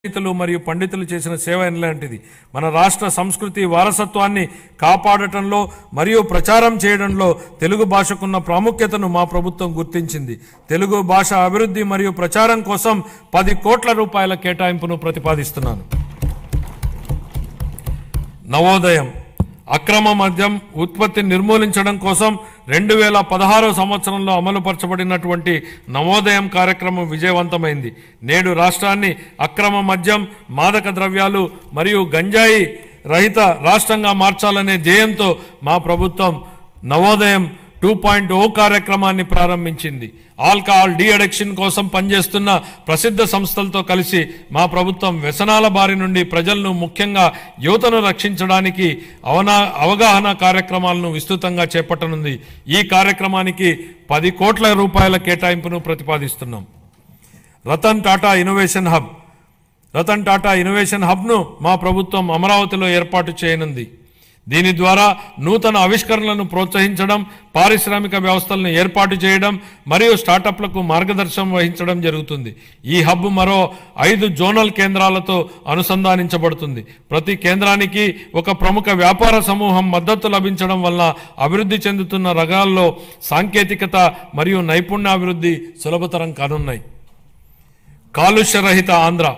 పండితులు మరియు పండితులు చేసిన సేవ ఎలాంటిది. మన రాష్ట్ర సంస్కృతి వారసత్వాన్ని కాపాడటంలో మరియు ప్రచారం చేయడంలో తెలుగు భాషకున్న ప్రాముఖ్యతను మా ప్రభుత్వం గుర్తించింది. తెలుగు భాష అభివృద్ధి మరియు ప్రచారం కోసం 10 కోట్ల రూపాయల కేటాయింపును ప్రతిపాదిస్తున్నాను. నవోదయం అక్రమ మద్యం ఉత్పత్తిని నిర్మూలించడం కోసం 2016 సంవత్సరంలో అమలుపరచబడినటువంటి నవోదయం కార్యక్రమం విజయవంతమైంది. నేడు రాష్ట్రాన్ని అక్రమ మద్యం, మాదక ద్రవ్యాలు మరియు గంజాయి రహిత రాష్ట్రంగా మార్చాలనే ధ్యేయంతో మా ప్రభుత్వం నవోదయం 2.0 కార్యక్రమాన్ని ప్రారంభించింది. ఆల్కహాల్ డీ అడిక్షన్ కోసం పనిచేస్తున్న ప్రసిద్ధ సంస్థలతో కలిసి మా ప్రభుత్వం వ్యసనాల బారి నుండి ప్రజలను, ముఖ్యంగా యువతను రక్షించడానికి అవగాహన కార్యక్రమాలను విస్తృతంగా చేపట్టనుంది. ఈ కార్యక్రమానికి 10 కోట్ల రూపాయల కేటాయింపును ప్రతిపాదిస్తున్నాం. రతన్ టాటా ఇన్నోవేషన్ హబ్ను మా ప్రభుత్వం అమరావతిలో ఏర్పాటు చేయనుంది. దీని ద్వారా నూతన ఆవిష్కరణలను ప్రోత్సహించడం, పారిశ్రామిక వ్యవస్థలను ఏర్పాటు చేయడం మరియు స్టార్టప్లకు మార్గదర్శనం వహించడం జరుగుతుంది. ఈ హబ్ మరో 5 జోనల్ కేంద్రాలతో అనుసంధానించబడుతుంది. ప్రతి కేంద్రానికి ఒక ప్రముఖ వ్యాపార సమూహం మద్దతు లభించడం వల్ల అభివృద్ధి చెందుతున్న రంగాల్లో సాంకేతికత మరియు నైపుణ్యాభివృద్ధి సులభతరం కానున్నాయి. కాలుష్య రహిత ఆంధ్ర